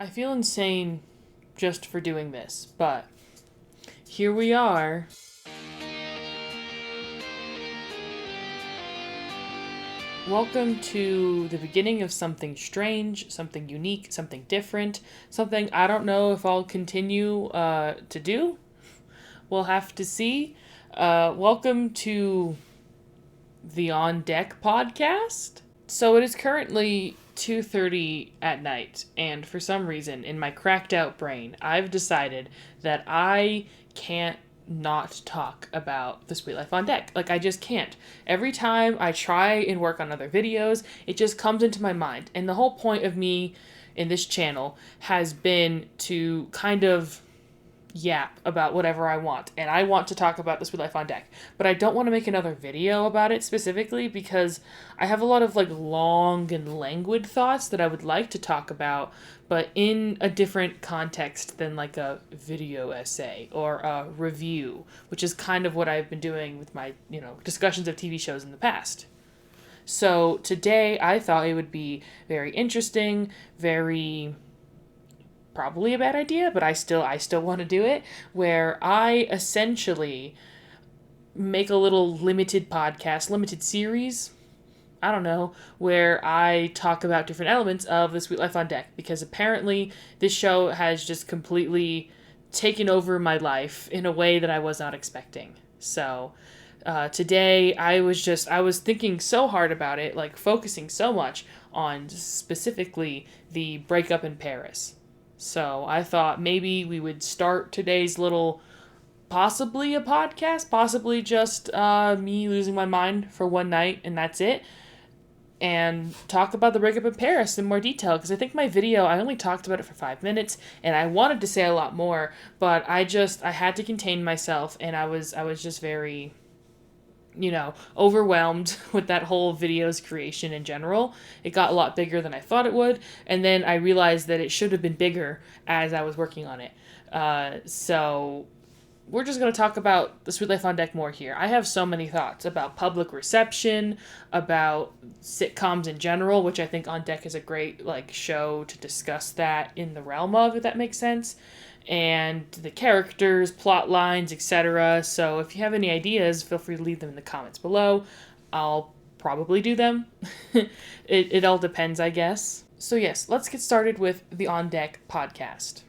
I feel insane just for doing this, but here we are. Welcome to the beginning of something strange, something unique, something different, something I don't know if I'll continue to do. We'll have to see. Welcome to the On Deck podcast. So it is currently 2:30 at night, and for some reason in my cracked out brain, I've decided that I can't not talk about the Sweet Life on Deck. Like, I just can't. Every time I try and work on other videos, it just comes into my mind. And the whole point of me in this channel has been to kind of yap about whatever I want. And I want to talk about the Sweet Life on Deck. But I don't want to make another video about it specifically because I have a lot of long and languid thoughts that I would like to talk about, but in a different context than like a video essay or a review, which is kind of what I've been doing with my, discussions of TV shows in the past. So today I thought it would be very interesting, very probably a bad idea, but I still want to do it, where I essentially make a little limited podcast, limited series, I don't know, where I talk about different elements of the Sweet Life on Deck, because apparently this show has just completely taken over my life in a way that I was not expecting. So today I was thinking so hard about it, focusing so much on specifically the breakup in Paris. So I thought maybe we would start today's little, possibly a podcast, possibly just me losing my mind for one night and that's it, and talk about the breakup in Paris in more detail, because I think my video, I only talked about it for 5 minutes, and I wanted to say a lot more, but I had to contain myself, and I was just very overwhelmed with that whole video's creation in general. It got a lot bigger than I thought it would, and then I realized that it should have been bigger as I was working on it. So we're just going to talk about the Sweet Life on Deck more here. I have so many thoughts about public reception, about sitcoms in general, which I think On Deck is a great show to discuss that in the realm of, if that makes sense, and the characters, plot lines, etc. So if you have any ideas, feel free to leave them in the comments below. I'll probably do them. It all depends, I guess. So yes, let's get started with the On Deck podcast.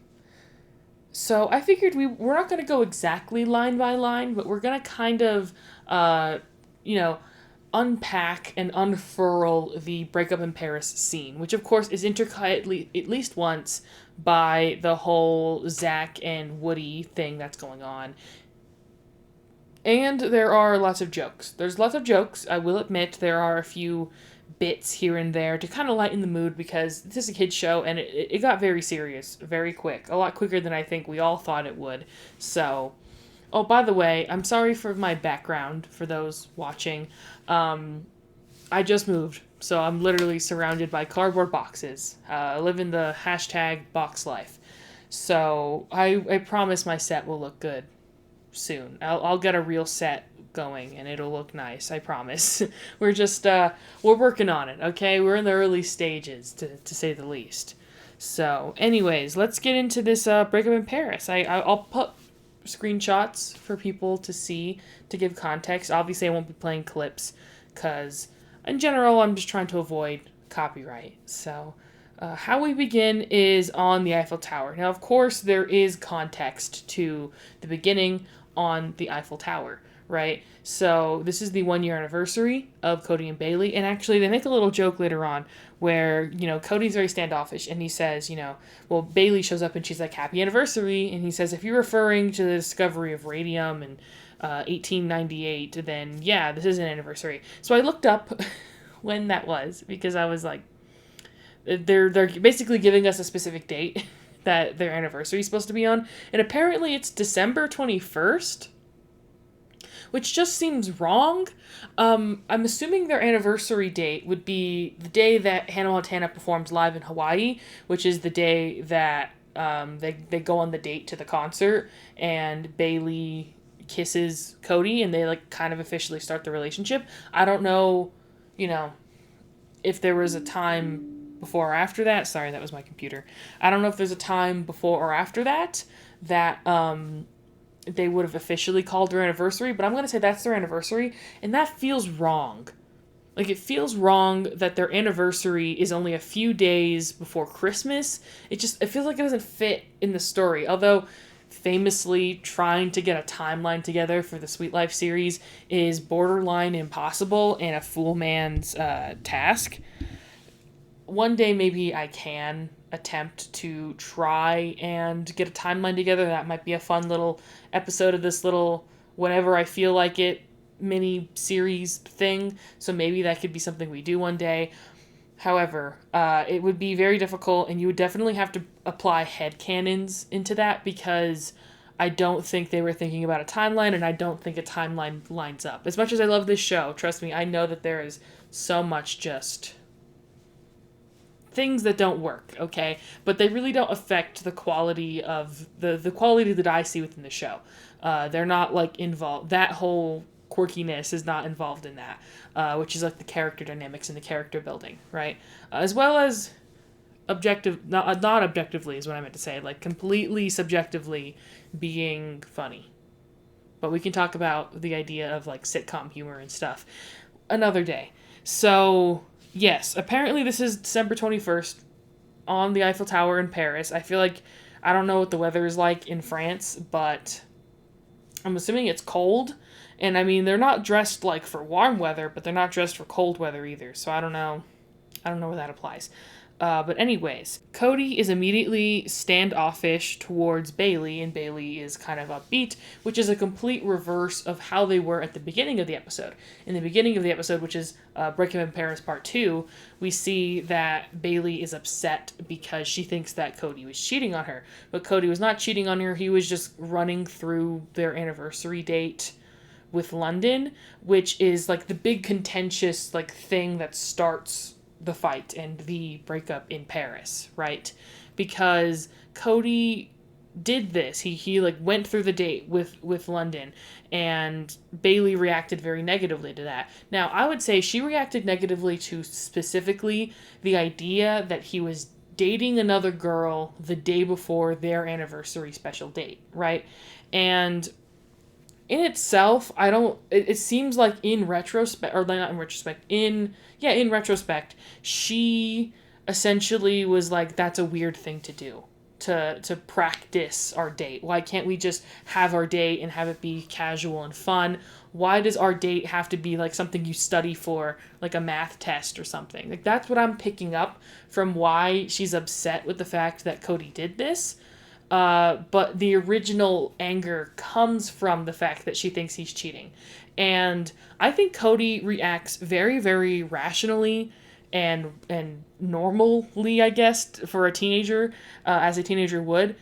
So I figured we're not going to go exactly line by line, but we're going to kind of, unpack and unfurl the breakup in Paris scene, which of course is intricately, at least once, by the whole Zach and Woody thing that's going on. And there are lots of jokes. There's lots of jokes. I will admit there are a few bits here and there to kind of lighten the mood, because this is a kid's show and it got very serious very quick. A lot quicker than I think we all thought it would. So, oh, by the way, I'm sorry for my background for those watching. I just moved, so I'm literally surrounded by cardboard boxes. I live in the #box life. So I promise my set will look good soon. I'll get a real set going and it'll look nice, I promise. We're working on it, okay? We're in the early stages, to say the least. So anyways, let's get into this breakup in Paris. I'll put screenshots for people to see, to give context. Obviously I won't be playing clips because in general I'm just trying to avoid copyright. So how we begin is on the Eiffel Tower. Now, of course, there is context to the beginning on the Eiffel Tower, right? So this is the 1 year anniversary of Cody and Bailey, and actually they make a little joke later on where, Cody's very standoffish, and he says, well, Bailey shows up and she's like, happy anniversary, and he says, if you're referring to the discovery of radium in 1898, then yeah, this is an anniversary. So I looked up when that was, because I was like, they're basically giving us a specific date that their anniversary is supposed to be on, and apparently it's December 21st, which just seems wrong. I'm assuming their anniversary date would be the day that Hannah Montana performs live in Hawaii, which is the day that they go on the date to the concert, and Bailey kisses Cody, and they kind of officially start the relationship. I don't know, if there was a time before or after that. Sorry, that was my computer. I don't know if there's a time before or after that they would have officially called their anniversary, but I'm going to say that's their anniversary, and that feels wrong. Like, it feels wrong that their anniversary is only a few days before Christmas. It feels like it doesn't fit in the story. Although, famously, trying to get a timeline together for the Sweet Life series is borderline impossible and a fool man's task. One day, maybe I can attempt to try and get a timeline together. That might be a fun little episode of this little whenever I feel like it mini series thing, so maybe that could be something we do one day. However, it would be very difficult, and you would definitely have to apply headcanons into that, because I don't think they were thinking about a timeline, and I don't think a timeline lines up. As much as I love this show, trust me, I know that there is so much just things that don't work, okay? But they really don't affect the quality of the quality that I see within the show. They're not like involved. That whole quirkiness is not involved in that, which is like the character dynamics and the character building, right? As well as not objectively is what I meant to say, like completely subjectively being funny. But we can talk about the idea of like sitcom humor and stuff another day. So, yes, apparently this is December 21st on the Eiffel Tower in Paris. I feel like, I don't know what the weather is like in France, but I'm assuming it's cold. And I mean, they're not dressed like for warm weather, but they're not dressed for cold weather either. So I don't know where that applies. But anyways, Cody is immediately standoffish towards Bailey, and Bailey is kind of upbeat, which is a complete reverse of how they were at the beginning of the episode. In the beginning of the episode, which is Breakup in Paris Part 2, we see that Bailey is upset because she thinks that Cody was cheating on her. But Cody was not cheating on her, he was just running through their anniversary date with London, which is like the big contentious like thing that starts the fight and the breakup in Paris, right? Because Cody did this. He like went through the date with London, and Bailey reacted very negatively to that. Now, I would say she reacted negatively to specifically the idea that he was dating another girl the day before their anniversary special date, right? And in itself, it seems like in retrospect, or not in retrospect, in retrospect, she essentially was like, that's a weird thing to do, to practice our date. Why can't we just have our date and have it be casual and fun? Why does our date have to be like something you study for, like a math test or something? Like, that's what I'm picking up from why she's upset with the fact that Cody did this. But the original anger comes from the fact that she thinks he's cheating. And I think Cody reacts very, very rationally and normally, I guess, for a teenager, as a teenager would,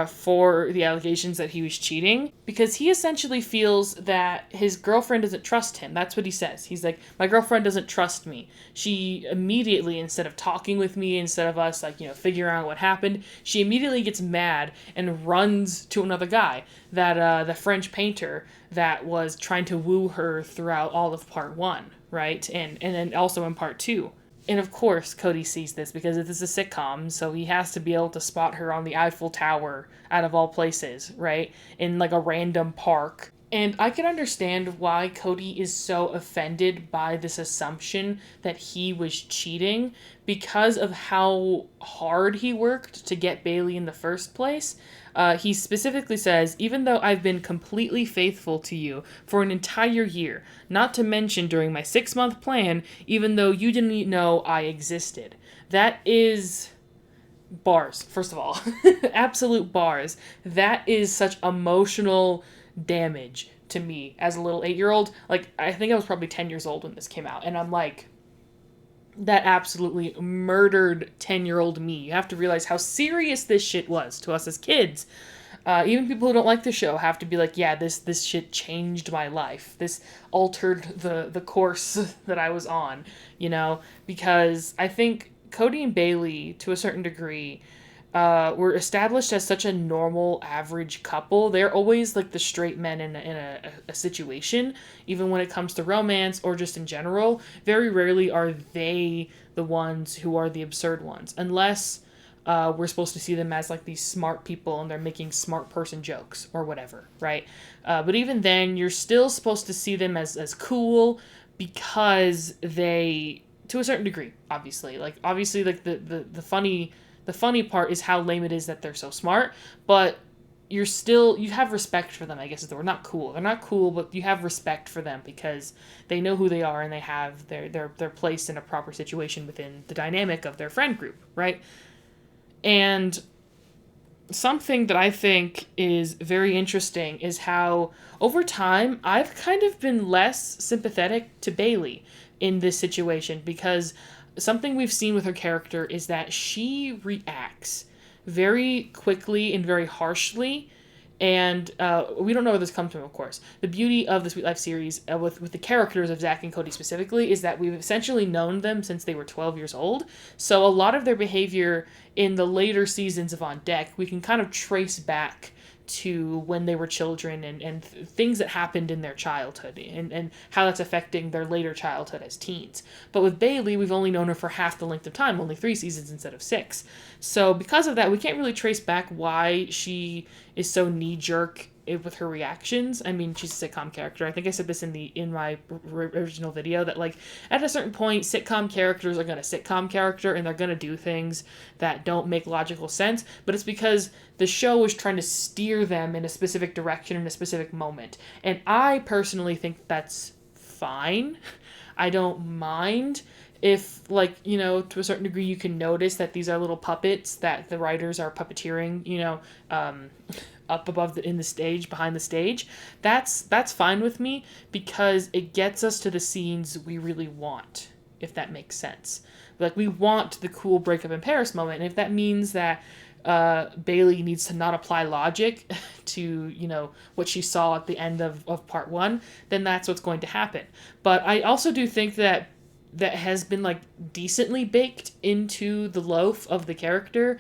for the allegations that he was cheating, because he essentially feels that his girlfriend doesn't trust him. That's what he says. He's like, my girlfriend doesn't trust me. She immediately, instead of talking with me, instead of us like, figuring out what happened, she immediately gets mad and runs to another guy, that the French painter that was trying to woo her throughout all of part 1, right? And then also in part 2. And of course, Cody sees this because it is a sitcom, so he has to be able to spot her on the Eiffel Tower, out of all places, right? In like a random park. And I can understand why Cody is so offended by this assumption that he was cheating, because of how hard he worked to get Bailey in the first place. He specifically says, even though I've been completely faithful to you for an entire year, not to mention during my 6-month plan, even though you didn't know I existed. That is bars, first of all. Absolute bars. That is such emotional damage to me as a little 8-year-old. Like, I think I was probably 10 years old when this came out, and I'm like, that absolutely murdered 10-year-old me. You have to realize how serious this shit was to us as kids. Even people who don't like the show have to be like, yeah, this shit changed my life. This altered the course that I was on, because I think Cody and Bailey, to a certain degree, were established as such a normal, average couple. They're always like the straight men in a situation, even when it comes to romance or just in general. Very rarely are they the ones who are the absurd ones, unless we're supposed to see them as like these smart people and they're making smart person jokes or whatever, right? But even then, you're still supposed to see them as cool because they, to a certain degree, obviously, like the funny part is how lame it is that they're so smart, but you have respect for them, I guess is the word. Not cool. They're not cool, but you have respect for them because they know who they are and they have their place in a proper situation within the dynamic of their friend group, right? And something that I think is very interesting is how over time I've kind of been less sympathetic to Bailey in this situation, because something we've seen with her character is that she reacts very quickly and very harshly. And we don't know where this comes from, of course. The beauty of the Sweet Life series with the characters of Zach and Cody specifically is that we've essentially known them since they were 12 years old. So a lot of their behavior in the later seasons of On Deck, we can kind of trace back to when they were children and things that happened in their childhood and how that's affecting their later childhood as teens. But with Bailey, we've only known her for half the length of time, only 3 seasons instead of 6. So because of that, we can't really trace back why she is so knee-jerk with her reactions. I mean, she's a sitcom character. I think I said this in my original video that, like, at a certain point, sitcom characters are going to sitcom character and they're going to do things that don't make logical sense, but it's because the show is trying to steer them in a specific direction in a specific moment. And I personally think that's fine. I don't mind if, like, you know, to a certain degree you can notice that these are little puppets that the writers are puppeteering, you know, up above in the stage, behind the stage. That's fine with me because it gets us to the scenes we really want, if that makes sense. Like, we want the cool breakup in Paris moment, and if that means that Bailey needs to not apply logic to, you know, what she saw at the end of part 1, then that's what's going to happen. But I also do think that has been, like, decently baked into the loaf of the character,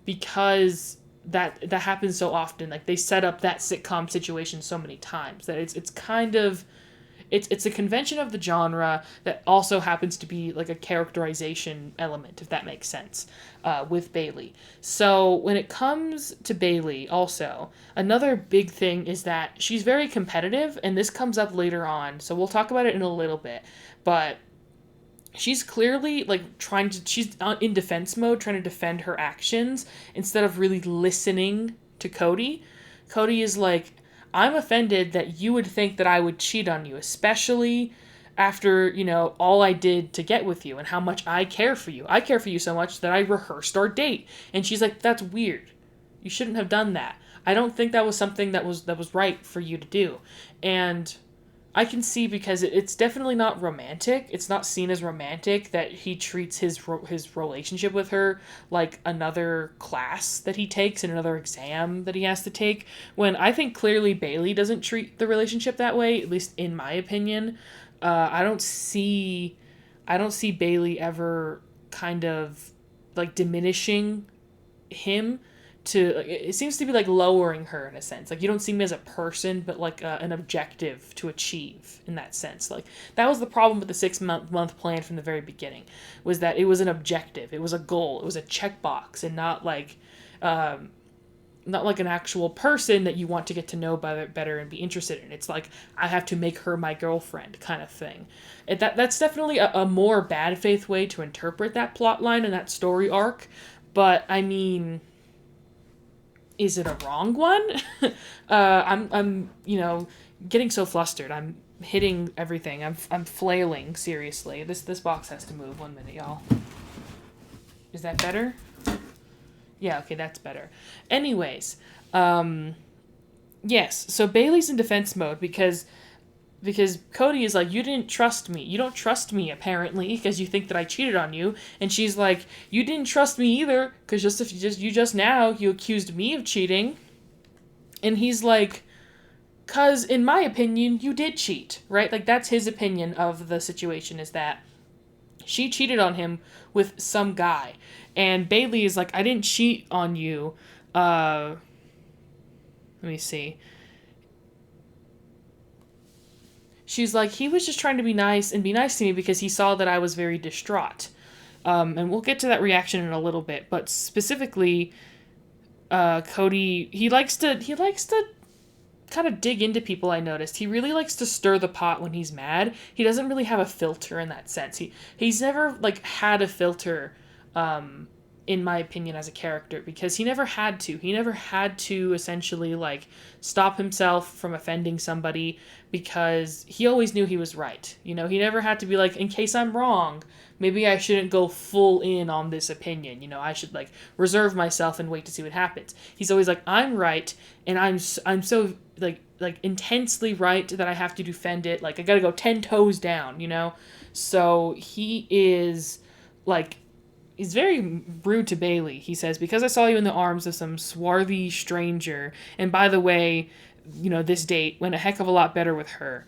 because that happens so often. Like, they set up that sitcom situation so many times that it's kind of it's a convention of the genre that also happens to be like a characterization element, if that makes sense, with Bailey. So when it comes to Bailey, also another big thing is that she's very competitive, and this comes up later on, so we'll talk about it in a little bit. But she's clearly, like, she's in defense mode, trying to defend her actions instead of really listening to Cody. Cody is like, I'm offended that you would think that I would cheat on you, especially after, you know, all I did to get with you and how much I care for you. I care for you so much that I rehearsed our date. And she's like, that's weird. You shouldn't have done that. I don't think that was something that was right for you to do. And I can see, because it's definitely not romantic. It's not seen as romantic that he treats his relationship with her like another class that he takes and another exam that he has to take. When I think clearly Bailey doesn't treat the relationship that way, at least in my opinion. I don't see Bailey ever kind of like diminishing him. It seems to be like lowering her in a sense. Like, you don't see me as a person, but like an objective to achieve in that sense. Like, that was the problem with the 6-month plan from the very beginning, was that it was an objective, it was a goal, it was a checkbox, and not like an actual person that you want to get to know better and be interested in. It's like, I have to make her my girlfriend kind of thing. That's definitely a more bad faith way to interpret that plot line and that story arc. But I mean, is it a wrong one? I'm you know, getting so flustered. I'm hitting everything. I'm flailing, seriously. This box has to move. 1 minute, y'all. Is that better? Yeah, okay, that's better. Anyways, yes, so Bailey's in defense mode because Cody is like, you didn't trust me. You don't trust me, apparently, because you think that I cheated on you. And she's like, you didn't trust me either, because just now you accused me of cheating. And he's like, because in my opinion, you did cheat, right? Like, that's his opinion of the situation, is that She cheated on him with some guy. And Bailey is like, I didn't cheat on you. Let me see. She's like, he was just trying to be nice and be nice to me because he saw that I was very distraught. And we'll get to that reaction in a little bit. But specifically, Cody, he likes to kind of dig into people. I noticed he really likes to stir the pot when he's mad. He doesn't really have a filter in that sense. He's never like had a filter, in my opinion, as a character, because he never had to. He never had to essentially like stop himself from offending somebody, because he always knew he was right. You know, he never had to be like, in case I'm wrong, maybe I shouldn't go full in on this opinion. You know, I should like reserve myself and wait to see what happens. He's always like, I'm right, and I'm so like intensely right that I have to defend it. Like I got to go 10 toes down, you know? So he is like, he's very rude to Bailey. He says, because I saw you in the arms of some swarthy stranger, and by the way, you know, this date went a heck of a lot better with her.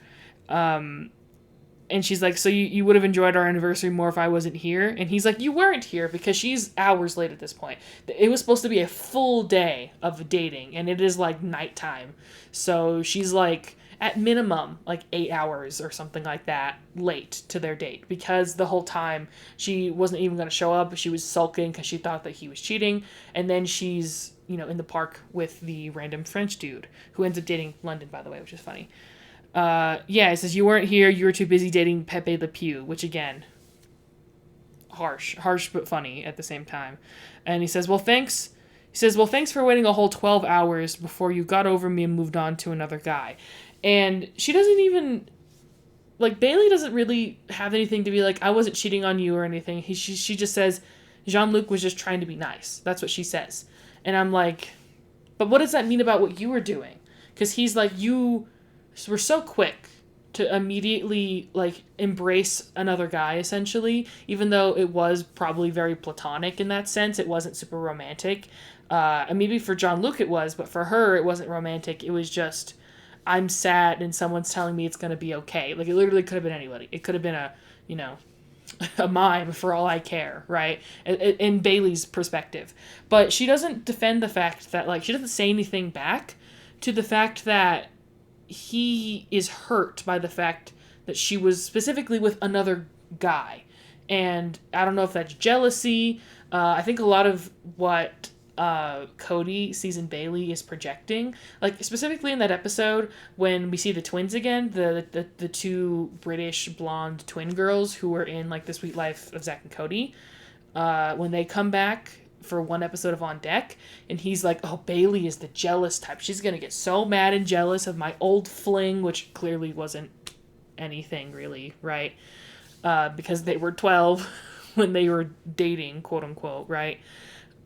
And she's like, so you would have enjoyed our anniversary more if I wasn't here? And he's like, you weren't here, because she's hours late at this point. It was supposed to be a full day of dating, and it is like nighttime. So she's like, at minimum, like 8 hours or something like that late to their date, because the whole time she wasn't even going to show up. She was sulking because she thought that he was cheating. And then she's, you know, in the park with the random French dude who ends up dating London, by the way, which is funny. Yeah, it says, you weren't here, you were too busy dating Pepe Le Pew, which again, harsh but funny at the same time. And he says, well, thanks for waiting a whole 12 hours before you got over me and moved on to another guy. And she doesn't even, like, Bailey doesn't really have anything to be like, I wasn't cheating on you or anything. She just says, Jean-Luc was just trying to be nice. That's what she says. And I'm like, but what does that mean about what you were doing? Because he's like, you were so quick to immediately, like, embrace another guy, essentially, even though it was probably very platonic in that sense. It wasn't super romantic. And maybe for Jean-Luc it was, but for her it wasn't romantic. It was just, I'm sad and someone's telling me it's going to be okay. Like, it literally could have been anybody. It could have been a, you know, a mime for all I care, right? In Bailey's perspective. But she doesn't defend the fact that, like, she doesn't say anything back to the fact that he is hurt by the fact that she was specifically with another guy. And I don't know if that's jealousy. I think a lot of what Cody sees in Bailey is projecting. Like, specifically in that episode when we see the twins again, the two British blonde twin girls who were in, like, The Sweet Life of Zack and Cody, when they come back for one episode of On Deck, and he's like, oh, Bailey is the jealous type. She's gonna get so mad and jealous of my old fling, which clearly wasn't anything really, right? Because they were 12 when they were dating, quote unquote, right?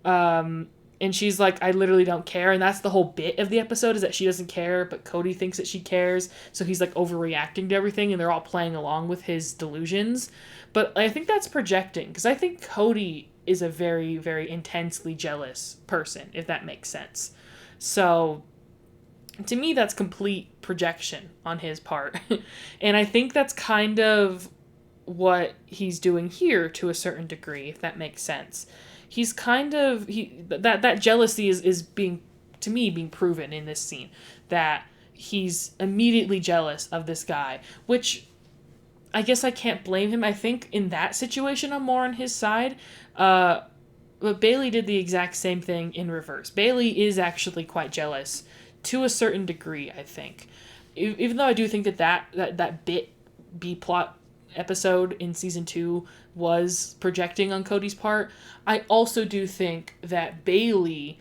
And she's like, I literally don't care. And that's the whole bit of the episode, is that she doesn't care, but Cody thinks that she cares. So he's like overreacting to everything, and they're all playing along with his delusions. But I think that's projecting, because I think Cody is a very, very intensely jealous person, if that makes sense. So to me, that's complete projection on his part. And I think that's kind of what he's doing here to a certain degree, if that makes sense. He's kind of, that jealousy is being, to me, being proven in this scene, that he's immediately jealous of this guy, which I guess I can't blame him. I think in that situation I'm more on his side. But Bailey did the exact same thing in reverse. Bailey is actually quite jealous to a certain degree, I think. Even though I do think that bit B-plot episode in season 2 was projecting on Cody's part, I also do think that Bailey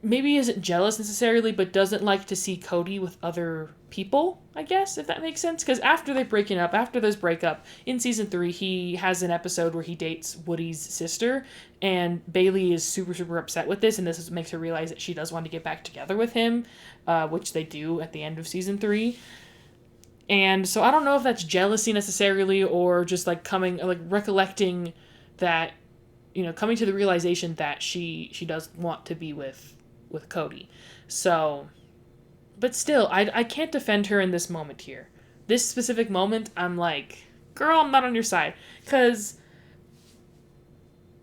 maybe isn't jealous necessarily, but doesn't like to see Cody with other people, I guess, if that makes sense. Because after they're breaking up, after this breakup, in season 3, he has an episode where he dates Woody's sister, and Bailey is super, super upset with this, and this makes her realize that she does want to get back together with him, which they do at the end of season 3. And so I don't know if that's jealousy necessarily, or just like recollecting that, you know, coming to the realization that she does want to be with Cody. So, but still, I can't defend her in this moment here. This specific moment, I'm like, girl, I'm not on your side. Because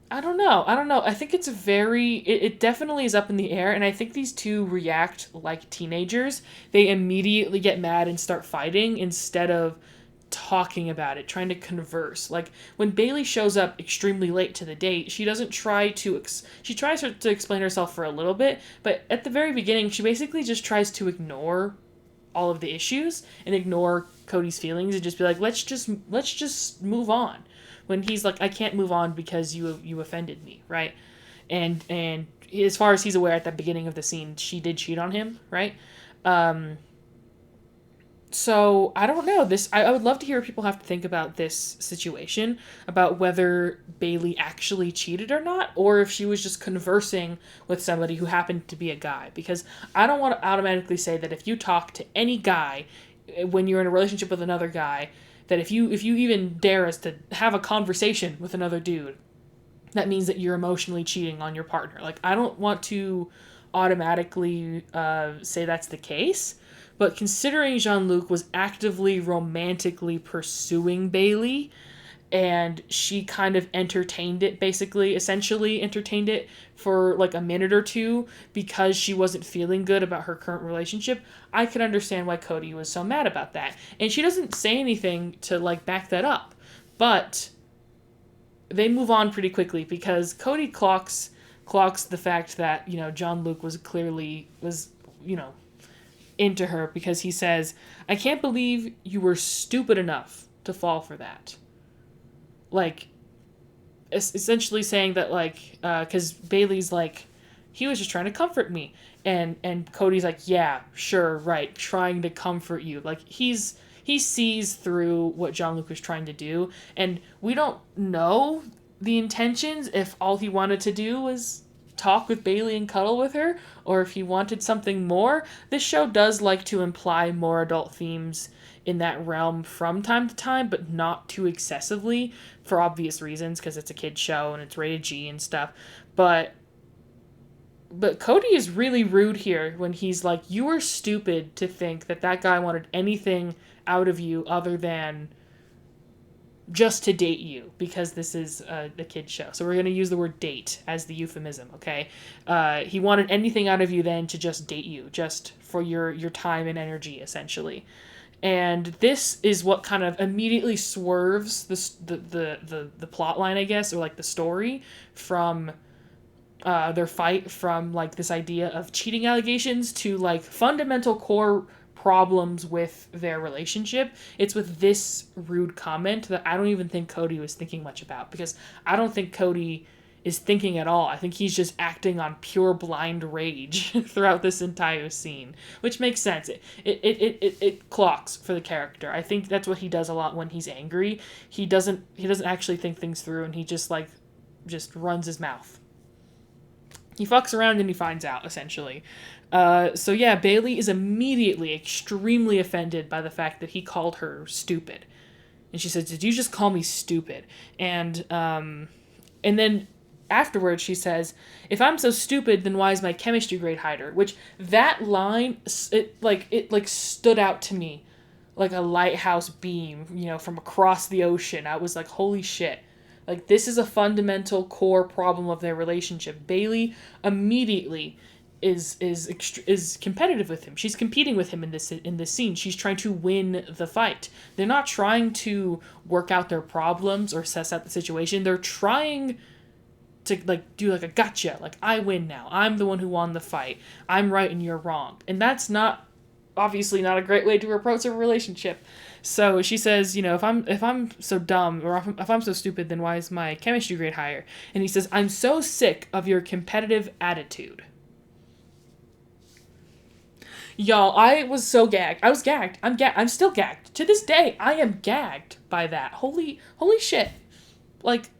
I don't know. I think it's it definitely is up in the air, and I think these two react like teenagers. They immediately get mad and start fighting instead of talking about it, trying to converse. Like when Bailey shows up extremely late to the date, she doesn't try to she tries to explain herself for a little bit, but at the very beginning she basically just tries to ignore all of the issues and ignore Cody's feelings and just be like, let's just move on. When he's like, I can't move on because you offended me, right? And as far as he's aware at the beginning of the scene, she did cheat on him, right? So I don't know. I would love to hear what people have to think about this situation, about whether Bailey actually cheated or not, or if she was just conversing with somebody who happened to be a guy. Because I don't want to automatically say that if you talk to any guy when you're in a relationship with another guy, that if you even dare us to have a conversation with another dude, that means that you're emotionally cheating on your partner. Like, I don't want to automatically say that's the case. But considering Jean-Luc was actively romantically pursuing Bailey, and she kind of essentially entertained it for like a minute or two because she wasn't feeling good about her current relationship, I could understand why Cody was so mad about that. And she doesn't say anything to like back that up. But they move on pretty quickly because Cody clocks the fact that, Jean-Luc was clearly into her, because he says, I can't believe you were stupid enough to fall for that. Like, essentially saying that, like, because Bailey's like, he was just trying to comfort me. And Cody's like, yeah, sure, right, trying to comfort you. Like, he sees through what Jean-Luc was trying to do, and we don't know the intentions, if all he wanted to do was talk with Bailey and cuddle with her, or if he wanted something more. This show does like to imply more adult themes in that realm from time to time, but not too excessively, for obvious reasons, because it's a kid's show and it's rated G and stuff. But Cody is really rude here when he's like, you were stupid to think that guy wanted anything out of you other than just to date you, because this is a kid's show. So we're going to use the word date as the euphemism, okay? He wanted anything out of you then to just date you, just for your time and energy, essentially. And this is what kind of immediately swerves the plot line, I guess, or like the story from their fight from like this idea of cheating allegations to like fundamental core problems with their relationship. It's with this rude comment that I don't even think Cody was thinking much about, because I don't think Cody is thinking at all. I think he's just acting on pure blind rage throughout this entire scene, which makes sense. It clocks for the character. I think that's what he does a lot when he's angry. He doesn't actually think things through, and he just runs his mouth. He fucks around and he finds out, essentially. So yeah, Bailey is immediately extremely offended by the fact that he called her stupid. And she says, did you just call me stupid? And then afterwards she says, if I'm so stupid, then why is my chemistry grade higher? Which, that line, it stood out to me like a lighthouse beam, from across the ocean. I was like, holy shit. Like, this is a fundamental core problem of their relationship. Bailey immediately is competitive with him. She's competing with him in this scene. She's trying to win the fight. They're not trying to work out their problems or suss out the situation. They're trying to do a gotcha. Like, I win now. I'm the one who won the fight. I'm right and you're wrong. And that's obviously not a great way to approach a relationship. So she says, if I'm so dumb, or if I'm so stupid, then why is my chemistry grade higher? And he says, I'm so sick of your competitive attitude. Y'all, I was so gagged. I was gagged. I'm still gagged. To this day, I am gagged by that. Holy shit. Like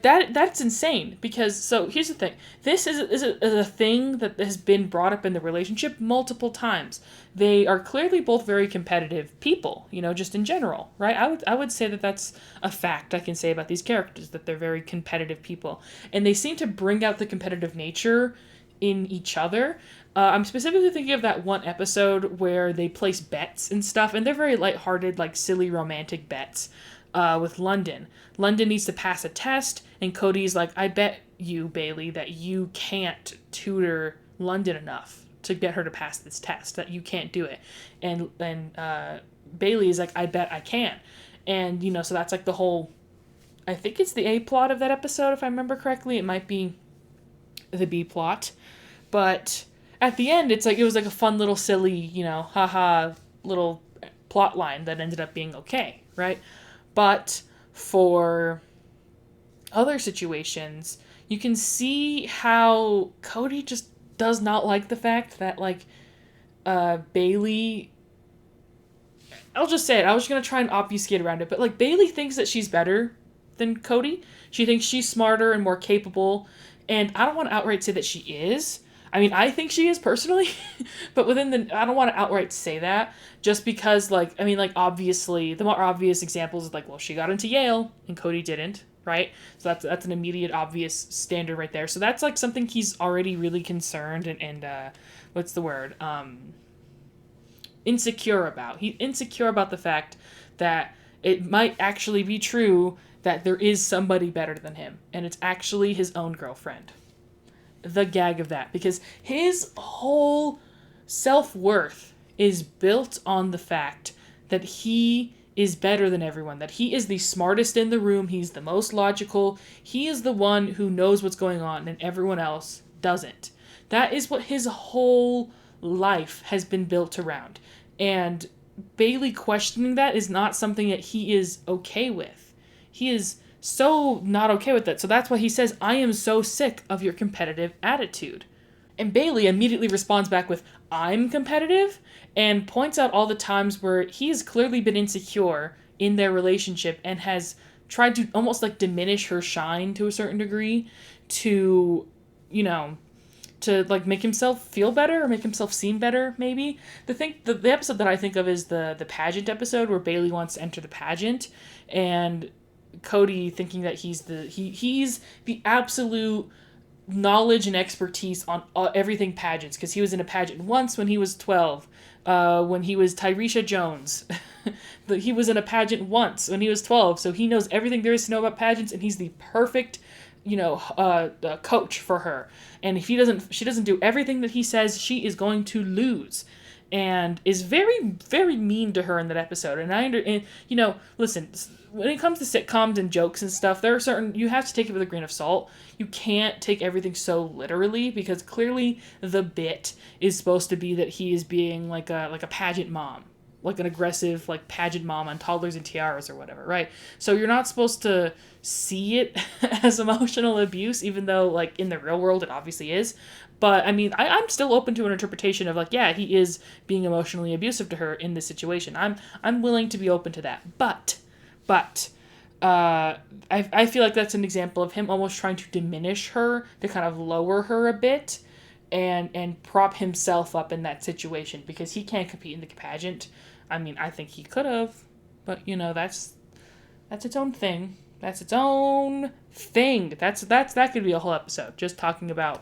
that's insane, because, so here's the thing. This is a thing that has been brought up in the relationship multiple times. They are clearly both very competitive people, just in general, right? I would say that that's a fact I can say about these characters, that they're very competitive people. And they seem to bring out the competitive nature in each other. I'm specifically thinking of that one episode where they place bets and stuff, and they're very lighthearted, like silly romantic bets with London. London needs to pass a test, and Cody's like, I bet you, Bailey, that you can't tutor London enough to get her to pass this test, that you can't do it. And Bailey is like, I bet I can. And, so that's like the whole, I think it's the A plot of that episode, if I remember correctly. It might be the B plot. But at the end, it was like a fun little silly, haha, little plot line that ended up being okay, right? But for other situations, you can see how Cody just does not like the fact that, Bailey, I'll just say it, I was going to try and obfuscate around it, but, Bailey thinks that she's better than Cody. She thinks she's smarter and more capable, and I don't want to outright say that she is. I mean, I think she is personally, but I don't want to outright say that, just because, obviously, the more obvious examples is, she got into Yale, and Cody didn't, right? So that's an immediate, obvious standard right there. So that's, something he's already really concerned and what's the word? Insecure about. He's insecure about the fact that it might actually be true that there is somebody better than him, and it's actually his own girlfriend. The gag of that, because his whole self-worth is built on the fact that he is better than everyone, that he is the smartest in the room, he's the most logical, he is the one who knows what's going on, and everyone else doesn't. That is what his whole life has been built around, and Bailey questioning that is not something that he is okay with. He is so not okay with that. So that's why he says, I am so sick of your competitive attitude. And Bailey immediately responds back with, I'm competitive? And points out all the times where he has clearly been insecure in their relationship and has tried to almost diminish her shine to a certain degree to, to make himself feel better or make himself seem better, maybe. The episode that I think of is the pageant episode where Bailey wants to enter the pageant, and Cody thinking that he's the absolute knowledge and expertise on everything pageants, because he was in a pageant once when he was 12, when he was Tyresha Jones. He was in a pageant once when he was 12, so he knows everything there is to know about pageants, and he's the perfect coach for her. And if she doesn't do everything that he says, she is going to lose. And is very, very mean to her in that episode. And listen, when it comes to sitcoms and jokes and stuff, there are certain, you have to take it with a grain of salt. You can't take everything so literally, because clearly the bit is supposed to be that he is being like a pageant mom, like an aggressive pageant mom on Toddlers and Tiaras or whatever, right? So you're not supposed to see it as emotional abuse, even though in the real world it obviously is. But I mean, I'm still open to an interpretation of he is being emotionally abusive to her in this situation. I'm willing to be open to that. But I feel like that's an example of him almost trying to diminish her, to kind of lower her a bit, and prop himself up in that situation, because he can't compete in the pageant. I mean, I think he could have, but that's its own thing. That's its own thing. That could be a whole episode, just talking about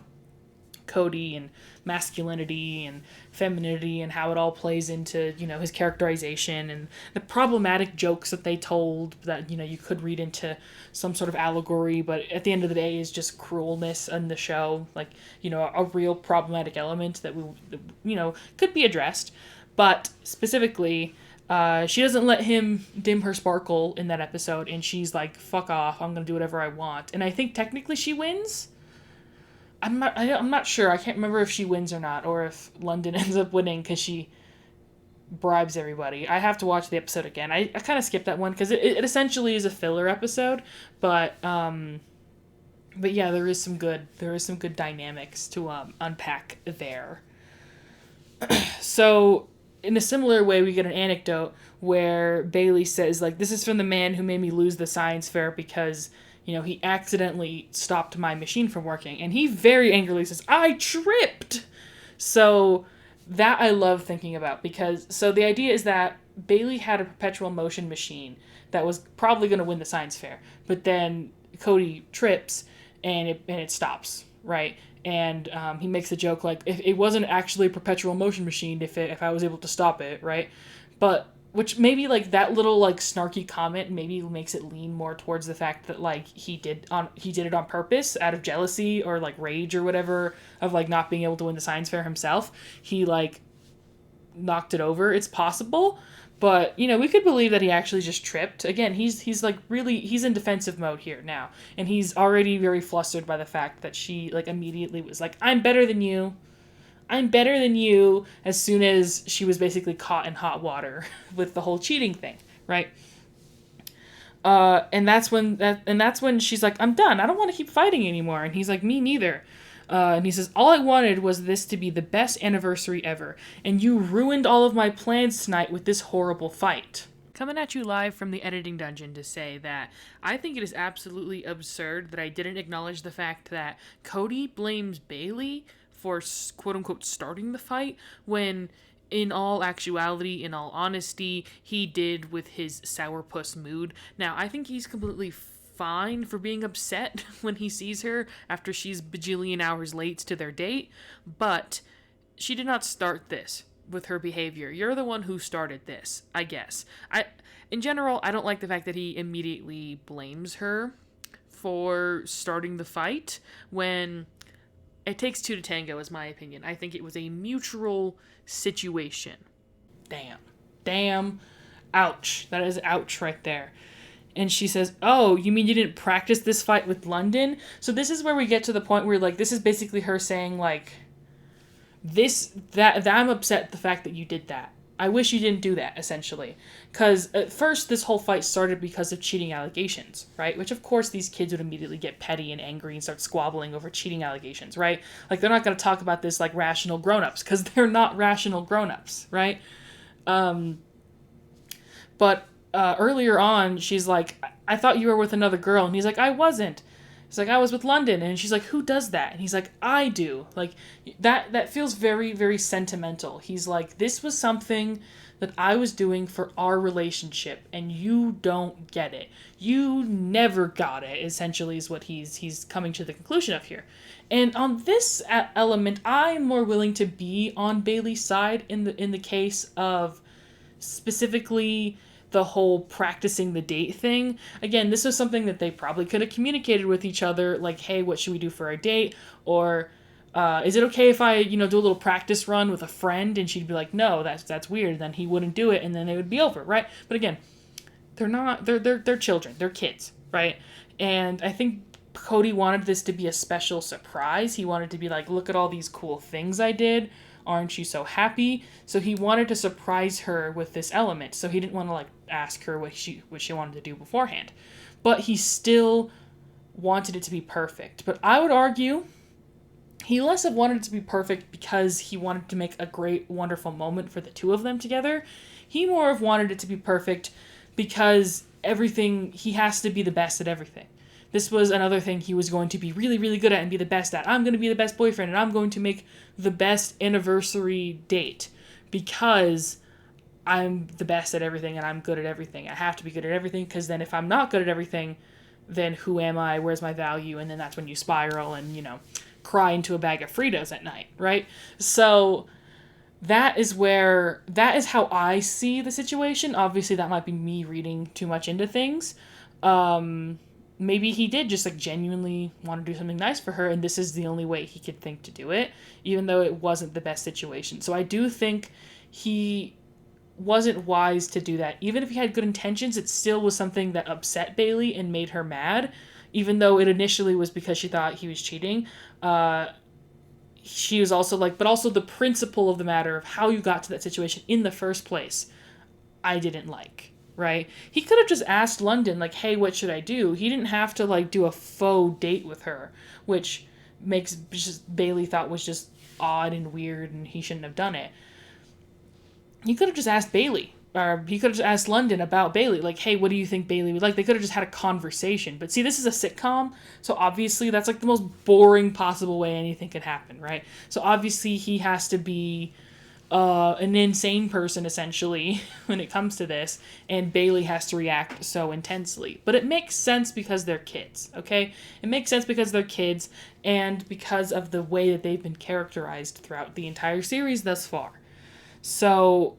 Cody and masculinity and femininity and how it all plays into his characterization and the problematic jokes that they told that you could read into some sort of allegory, but at the end of the day is just cruelness in the show, a real problematic element that we could be addressed. But specifically, she doesn't let him dim her sparkle in that episode, and she's like, fuck off, I'm gonna do whatever I want. And I think technically she wins. I'm not sure. I can't remember if she wins or not, or if London ends up winning because she bribes everybody. I have to watch the episode again. I kind of skipped that one because it essentially is a filler episode, but yeah, there is some good dynamics to unpack there. So in a similar way, we get an anecdote where Bailey says, this is from the man who made me lose the science fair because he accidentally stopped my machine from working. And he very angrily says, I tripped! So that I love thinking about, because so the idea is that Bailey had a perpetual motion machine that was probably going to win the science fair. But then Cody trips and it stops, right? And he makes a joke like, if it wasn't actually a perpetual motion machine, if I was able to stop it, right? But which maybe like that little like snarky comment maybe makes it lean more towards the fact that like he did it on purpose out of jealousy or like rage or whatever of like not being able to win the science fair himself. He like knocked it over. It's possible, but we could believe that he actually just tripped. Again, he's like really he's in defensive mode here now, and he's already very flustered by the fact that she like immediately was like, I'm better than you. I'm better than you, as soon as she was basically caught in hot water with the whole cheating thing, right? And that's when she's like, I'm done. I don't want to keep fighting anymore. And he's like, me neither. And he says, all I wanted was this to be the best anniversary ever, and you ruined all of my plans tonight with this horrible fight. Coming at you live from the editing dungeon to say that I think it is absolutely absurd that I didn't acknowledge the fact that Cody blames Bailey for quote-unquote starting the fight, when in all actuality, in all honesty, he did with his sourpuss mood. Now, I think he's completely fine for being upset when he sees her after she's bajillion hours late to their date, but she did not start this with her behavior. You're the one who started this, I guess. In general, I don't like the fact that he immediately blames her for starting the fight when it takes two to tango, is my opinion. I think it was a mutual situation. Damn. Ouch. That is ouch right there. And she says, oh, you mean you didn't practice this fight with London? So this is where we get to the point where, like, this is basically her saying, like, that I'm upset at the fact that you did that. I wish you didn't do that, essentially. Because at first, this whole fight started because of cheating allegations, right? Which, of course, these kids would immediately get petty and angry and start squabbling over cheating allegations, right? Like, they're not going to talk about this like rational grown-ups, because they're not rational grown-ups, right? But earlier on, she's like, I thought you were with another girl. And he's like, I wasn't. He's like, I was with London. And she's like, who does that? And he's like, I do. Like, that feels very, very sentimental. He's like, this was something that I was doing for our relationship, and you don't get it. You never got it, essentially, is what he's coming to the conclusion of here. And on this element, I'm more willing to be on Bailey's side in the case of specifically the whole practicing the date thing. Again, this was something that they probably could have communicated with each other, like, hey, what should we do for our date? Or is it okay if I, do a little practice run with a friend? And she'd be like, no, that's weird. Then he wouldn't do it, and then it would be over, right? But again, they're children, they're kids, right? And I think Cody wanted this to be a special surprise. He wanted to be like, look at all these cool things I did. Aren't you so happy? So he wanted to surprise her with this element. So he didn't want to like ask her what she wanted to do beforehand. But he still wanted it to be perfect. But I would argue he less have wanted it to be perfect because he wanted to make a great, wonderful moment for the two of them together. He more of wanted it to be perfect because he has to be the best at everything. This was another thing he was going to be really, really good at and be the best at. I'm going to be the best boyfriend, and I'm going to make the best anniversary date because I'm the best at everything and I'm good at everything. I have to be good at everything, because then if I'm not good at everything, then who am I? Where's my value? And then that's when you spiral and, cry into a bag of Fritos at night, right? So that is how I see the situation. Obviously, that might be me reading too much into things. Maybe he did just like genuinely want to do something nice for her, and this is the only way he could think to do it, even though it wasn't the best situation. So I do think he wasn't wise to do that. Even if he had good intentions, it still was something that upset Bailey and made her mad, even though it initially was because she thought he was cheating. She was also like, but also the principle of the matter of how you got to that situation in the first place, I didn't like. Right? He could have just asked London, like, hey, what should I do? He didn't have to, like, do a faux date with her, which Bailey thought was just odd and weird, and he shouldn't have done it. He could have just asked Bailey, or he could have just asked London about Bailey, like, hey, what do you think Bailey would like? They could have just had a conversation. But see, this is a sitcom, so obviously that's, like, the most boring possible way anything could happen, right? So obviously he has to be an insane person, essentially, when it comes to this, and Bailey has to react so intensely. But it makes sense because they're kids, okay? It makes sense because they're kids, and because of the way that they've been characterized throughout the entire series thus far. So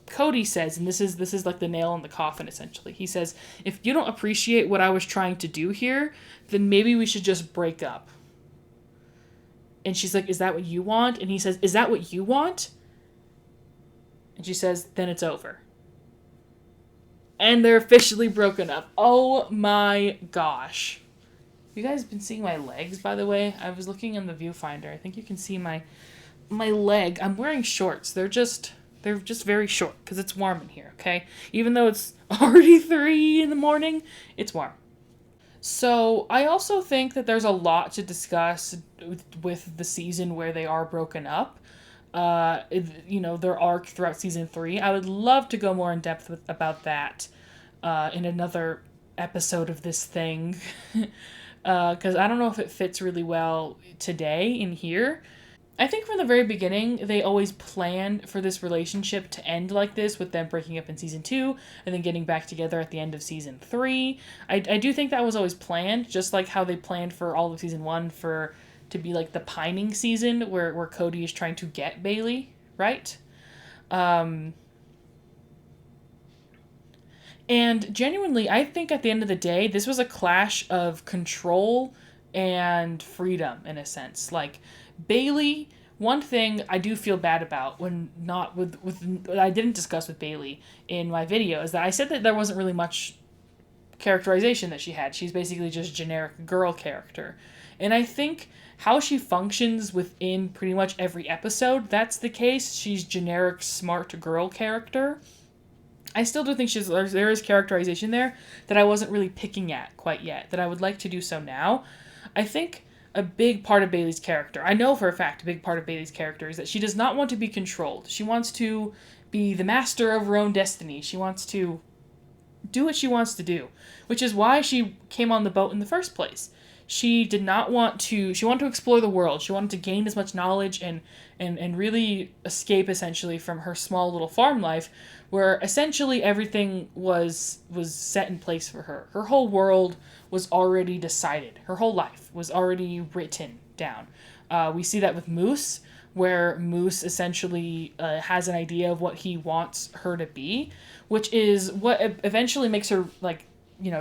Cody says, and this is like the nail in the coffin, essentially. He says, if you don't appreciate what I was trying to do here, then maybe we should just break up. And she's like, is that what you want? And he says, is that what you want? And she says, then it's over. And they're officially broken up. Oh my gosh. You guys been seeing my legs, by the way? I was looking in the viewfinder. I think you can see my leg. I'm wearing shorts. They're just very short because it's warm in here, okay? Even though it's already 3 in the morning, it's warm. So I also think that there's a lot to discuss with the season where they are broken up. Their arc throughout season 3. I would love to go more in depth about that in another episode of this thing. Because I don't know if it fits really well today in here. I think from the very beginning, they always planned for this relationship to end like this, with them breaking up in season 2 and then getting back together at the end of season 3. I do think that was always planned, just like how they planned for all of season 1 to be like the pining season where Cody is trying to get Bailey, right? And genuinely, I think at the end of the day, this was a clash of control and freedom, in a sense. Like, Bailey, one thing I do feel bad about when not with I didn't discuss with Bailey in my video is that I said that there wasn't really much characterization that she had. She's basically just generic girl character. And I think how she functions within pretty much every episode, that's the case. She's generic smart girl character. I still do think there is characterization there that I wasn't really picking at quite yet, that I would like to do so now. I think a big part of Bailey's character, I know for a fact a big part of Bailey's character is that she does not want to be controlled. She wants to be the master of her own destiny. She wants to do what she wants to do, which is why she came on the boat in the first place. She wanted to explore the world. She wanted to gain as much knowledge and really escape, essentially, from her small little farm life, where essentially everything was set in place for her. Her whole world was already decided. Her whole life was already written down. We see that with Moose, where Moose essentially has an idea of what he wants her to be, which is what eventually makes her,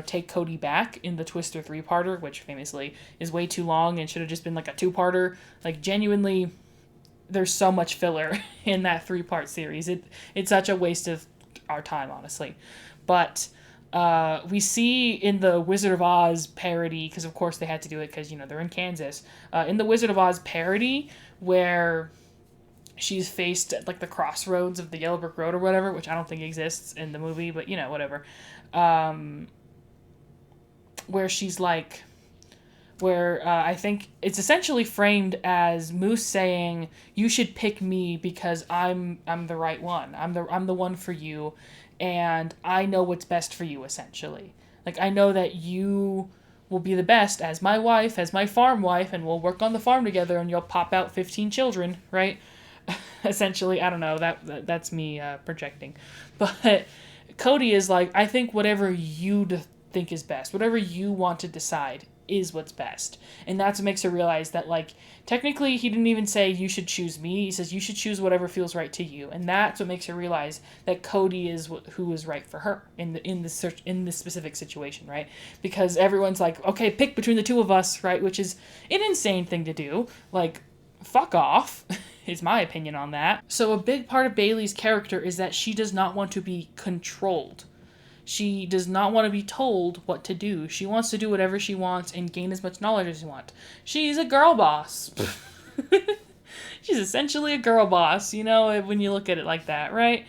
take Cody back in the Twister 3-parter, which famously is way too long and should have just been like a 2-parter. Like, genuinely, there's so much filler in that 3-part series. It's such a waste of our time, honestly. But we see in the Wizard of Oz parody, because of course they had to do it because, they're in Kansas, in the Wizard of Oz parody, where she's faced at, the crossroads of the Yellow Brick Road or whatever, which I don't think exists in the movie, but, whatever. Where she's I think it's essentially framed as Moose saying, you should pick me because I'm the right one. I'm the one for you, and I know what's best for you, essentially. I know that you will be the best as my wife, as my farm wife, and we'll work on the farm together, and you'll pop out 15 children, right? Essentially, I don't know, that's me projecting. But Cody is I think whatever you think is best, whatever you want to decide is what's best. And that's what makes her realize that, technically he didn't even say you should choose me. He says you should choose whatever feels right to you. And that's what makes her realize that Cody is who is right for her in this specific situation, right? Because everyone's okay, pick between the two of us, right? Which is an insane thing to do. Fuck off, is my opinion on that. So a big part of Bailey's character is that she does not want to be controlled. She does not want to be told what to do. She wants to do whatever she wants and gain as much knowledge as she wants. She's a girl boss. She's essentially a girl boss, when you look at it like that, right?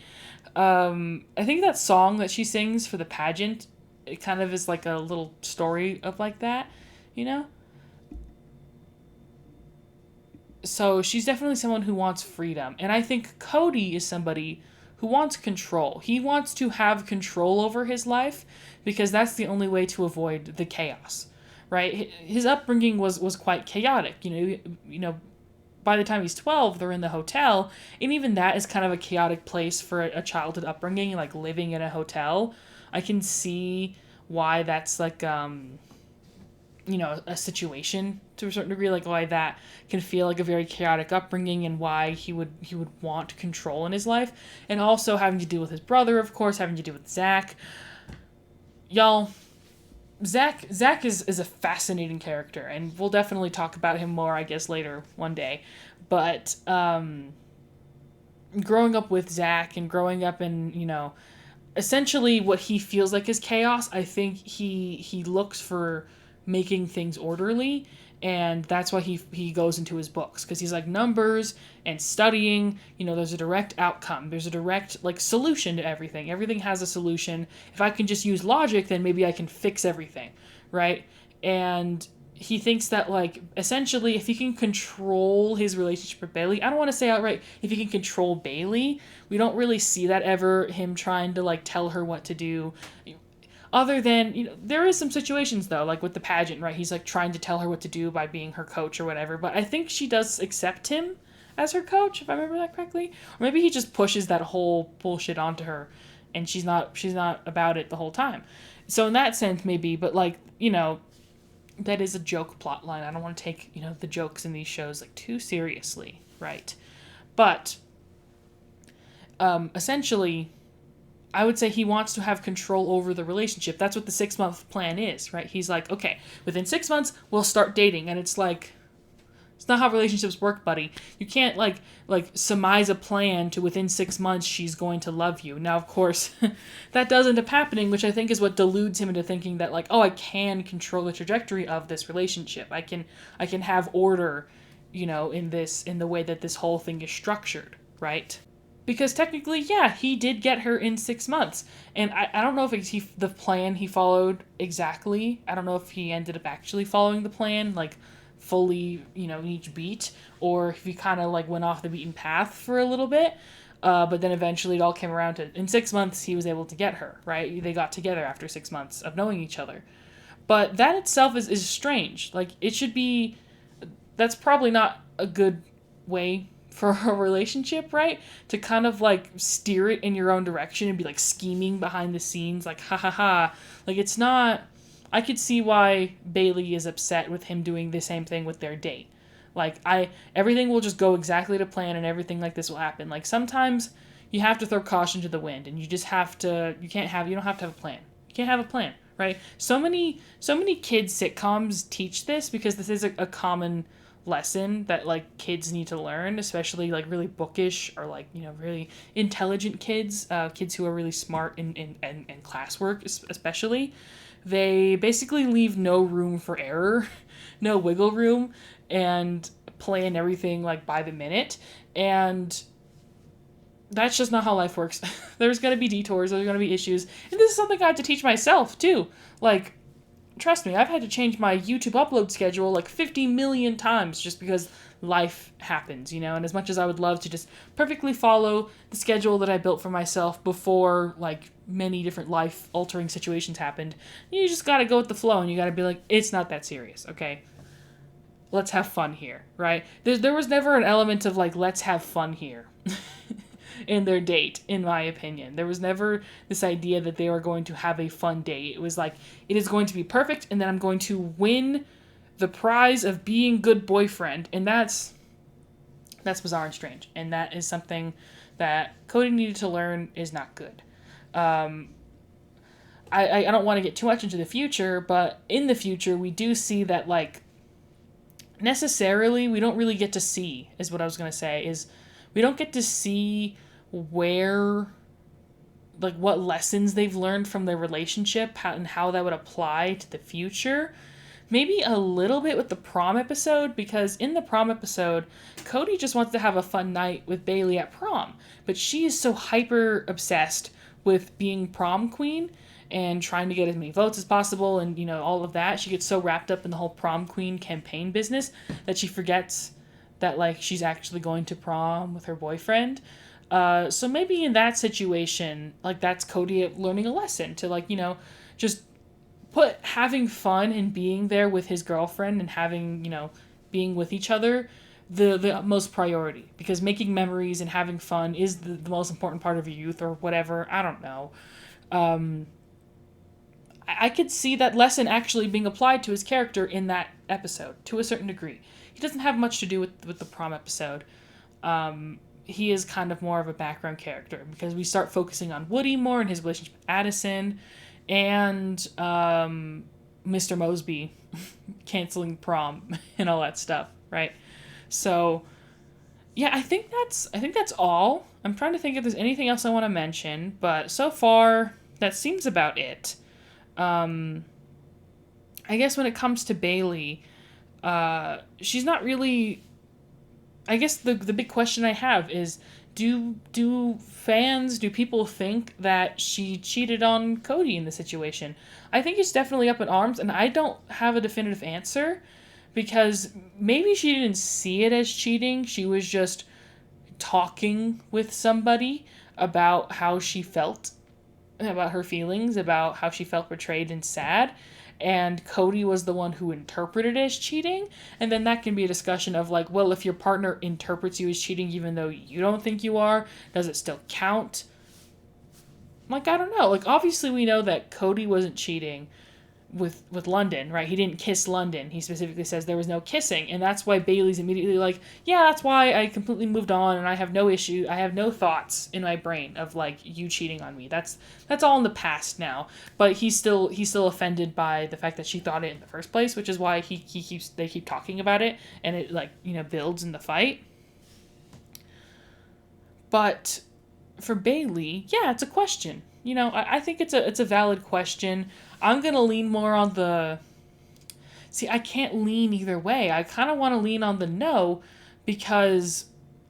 I think that song that she sings for the pageant, it kind of is a little story of that, So she's definitely someone who wants freedom. And I think Cody is somebody who wants control. He wants to have control over his life because that's the only way to avoid the chaos, right? His upbringing was quite chaotic. by the time he's 12, they're in the hotel, and even that is kind of a chaotic place for a childhood upbringing, like living in a hotel. I can see why that's like a situation to a certain degree, like why that can feel like a very chaotic upbringing, and why he would want control in his life, and also having to deal with his brother, of course, having to deal with Zach. Y'all, Zach is a fascinating character, and we'll definitely talk about him more, I guess, later one day. But growing up with Zach and growing up in, essentially what he feels like is chaos, I think he looks for making things orderly, and that's why he goes into his books, because he's like, numbers and studying, there's a direct outcome, there's a direct like solution to everything has a solution. If I can just use logic, then maybe I can fix everything, right? And he thinks that, like, essentially if he can control his relationship with Bailey, I don't want to say outright if he can control Bailey, we don't really see that ever, him trying to like tell her what to do. Other than, there is some situations though, like with the pageant, right? He's like trying to tell her what to do by being her coach or whatever. But I think she does accept him as her coach, if I remember that correctly. Or maybe he just pushes that whole bullshit onto her, and she's not about it the whole time. So in that sense, maybe, but like, that is a joke plot line. I don't want to take, the jokes in these shows like too seriously, right? But essentially, I would say he wants to have control over the relationship. That's what the 6-month plan is, right? He's like, okay, within 6 months, we'll start dating. And it's like, it's not how relationships work, buddy. You can't like surmise a plan to within 6 months she's going to love you. Now, of course, that does end up happening, which I think is what deludes him into thinking that, like, oh, I can control the trajectory of this relationship. I can have order, in the way that this whole thing is structured, right? Because technically, yeah, he did get her in 6 months. And I don't know if it's the plan he followed exactly. I don't know if he ended up actually following the plan, like, fully, each beat. Or if he kind of, like, went off the beaten path for a little bit. But then eventually it all came around to, in 6 months, he was able to get her, right? They got together after 6 months of knowing each other. But that itself is strange. Like, it should be... That's probably not a good way for a relationship, right? To kind of like steer it in your own direction and be like scheming behind the scenes, like ha ha ha. Like, it's not. I could see why Bailey is upset with him doing the same thing with their date. Like, everything will just go exactly to plan, and everything like this will happen. Like, sometimes you have to throw caution to the wind, and you just have to. You don't have to have a plan. You can't have a plan, right? So many kids sitcoms teach this, because this is a common lesson that like kids need to learn, especially like really bookish or like really intelligent kids, kids who are really smart in classwork especially. They basically leave no room for error, no wiggle room, and plan everything like by the minute. And that's just not how life works. There's going to be detours, there's going to be issues, and this is something I had to teach myself too. Like, trust me, I've had to change my YouTube upload schedule like 50 million times just because life happens, and as much as I would love to just perfectly follow the schedule that I built for myself before like many different life altering situations happened, you just gotta go with the flow, and you gotta be like, it's not that serious, okay? Let's have fun here, right? There was never an element of like, let's have fun here. In their date, in my opinion. There was never this idea that they were going to have a fun date. It was like, it is going to be perfect, and then I'm going to win the prize of being good boyfriend. And that's bizarre and strange. And that is something that Cody needed to learn is not good. I don't want to get too much into the future, but in the future, we do see that, like, necessarily, we don't really get to see, is what I was going to say, is we don't get to see where, like, what lessons they've learned from their relationship, and how that would apply to the future. Maybe a little bit with the prom episode, because in the prom episode, Cody just wants to have a fun night with Bailey at prom, but she is so hyper obsessed with being prom queen and trying to get as many votes as possible, and all of that. She gets so wrapped up in the whole prom queen campaign business that she forgets that, like, she's actually going to prom with her boyfriend. So maybe in that situation, like, that's Cody learning a lesson to, like, just put having fun and being there with his girlfriend and having, being with each other the utmost priority, because making memories and having fun is the most important part of your youth or whatever. I don't know. I could see that lesson actually being applied to his character in that episode to a certain degree. He doesn't have much to do with the prom episode. He is kind of more of a background character because we start focusing on Woody more and his relationship with Addison and Mr. Mosby canceling prom and all that stuff, right? So, yeah, I think that's all. I'm trying to think if there's anything else I want to mention, but so far that seems about it. I guess when it comes to Bailey, she's not really. I guess the big question I have is, do people think that she cheated on Cody in the situation? I think it's definitely up in arms, and I don't have a definitive answer, because maybe she didn't see it as cheating. She was just talking with somebody about how she felt, about her feelings, about how she felt betrayed and sad, and Cody was the one who interpreted it as cheating. And then that can be a discussion of like, well, if your partner interprets you as cheating even though you don't think you are, does it still count? Like, I don't know. Like, obviously we know that Cody wasn't cheating with London, right? He didn't kiss London. He specifically says there was no kissing, and that's why Bailey's immediately like, yeah, that's why I completely moved on, and I have no issue. I have no thoughts in my brain of like you cheating on me. That's all in the past now. But he's still offended by the fact that she thought it in the first place, which is why they keep talking about it, and it like, you know, builds in the fight. But for Bailey, yeah, it's a question. You know, I think it's a valid question. I'm gonna lean more on the. See, I can't lean either way. I kind of want to lean on the no, because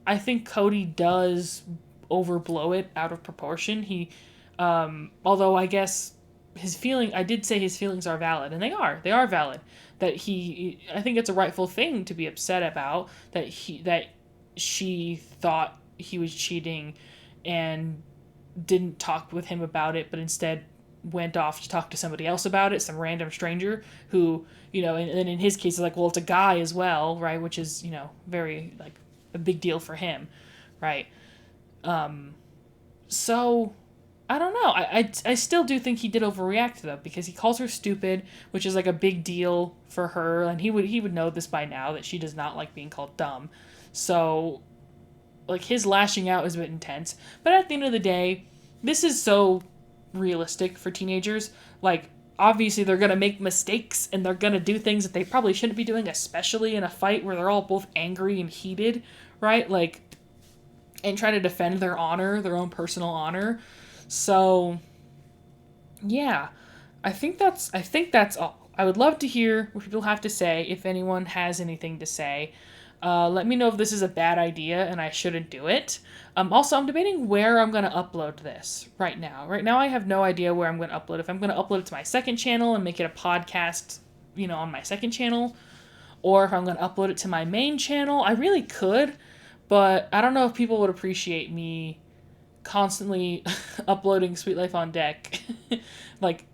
I think Cody does overblow it out of proportion. Although I guess I did say his feelings are valid, and they are valid. That I think it's a rightful thing to be upset about, that she thought he was cheating, and didn't talk with him about it, but instead went off to talk to somebody else about it, some random stranger who, you know, and in his case, it's like, well, it's a guy as well, right? Which is, you know, very, like, a big deal for him, right? So, I don't know. I still do think he did overreact, though, because he calls her stupid, which is, like, a big deal for her, and he would know this by now, that she does not like being called dumb. So, like, his lashing out is a bit intense. But at the end of the day, this is so realistic for teenagers. Like, obviously they're going to make mistakes, and they're going to do things that they probably shouldn't be doing, especially in a fight where they're all both angry and heated, right? Like, and try to defend their honor, their own personal honor. So, yeah, I think that's all. I would love to hear what people have to say, if anyone has anything to say. Let me know if this is a bad idea and I shouldn't do it. Also, I'm debating where I'm going to upload this right now. Right now, I have no idea where I'm going to upload. If I'm going to upload it to my second channel and make it a podcast, you know, on my second channel, or if I'm going to upload it to my main channel. I really could, but I don't know if people would appreciate me constantly uploading Sweet Life on Deck, like,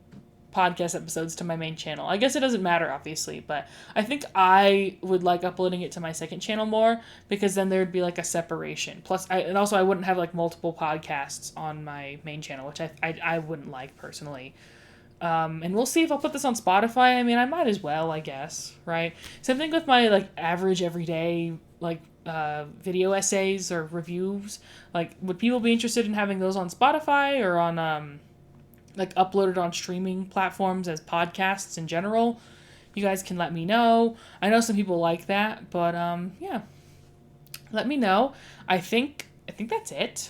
podcast episodes to my main channel. I guess it doesn't matter, obviously, but I think I would like uploading it to my second channel more, because then there'd be like a separation. Plus, and also I wouldn't have like multiple podcasts on my main channel, which I wouldn't like personally. And we'll see if I'll put this on Spotify. I mean, I might as well, I guess, right? Same thing with my like average everyday like video essays or reviews. Like, would people be interested in having those on Spotify or on like uploaded on streaming platforms as podcasts in general? You guys can let me know. I know some people like that, but yeah, let me know. I think that's it.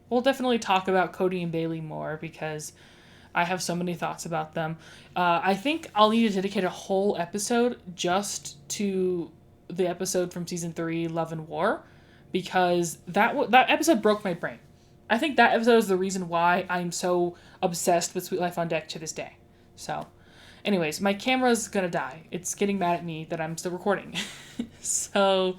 We'll definitely talk about Cody and Bailey more, because I have so many thoughts about them. I think I'll need to dedicate a whole episode just to the episode from season 3, Love and War, because that episode broke my brain. I think that episode is the reason why I'm so obsessed with Sweet Life on Deck to this day. So, anyways, my camera's gonna die. It's getting mad at me that I'm still recording. So,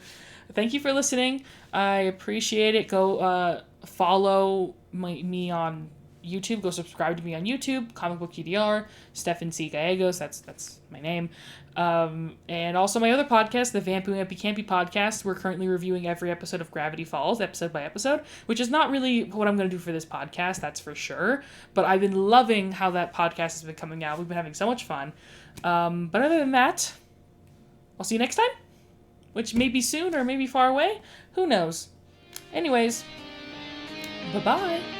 thank you for listening. I appreciate it. Go follow me on YouTube, go subscribe to me on YouTube, Comic Book EDR, Stefan C. Gallegos, that's my name. And also my other podcast, the Vampy Wampy Campy podcast. We're currently reviewing every episode of Gravity Falls, episode by episode, which is not really what I'm going to do for this podcast, that's for sure. But I've been loving how that podcast has been coming out. We've been having so much fun. But other than that, I'll see you next time, which may be soon or maybe far away. Who knows? Anyways, bye-bye.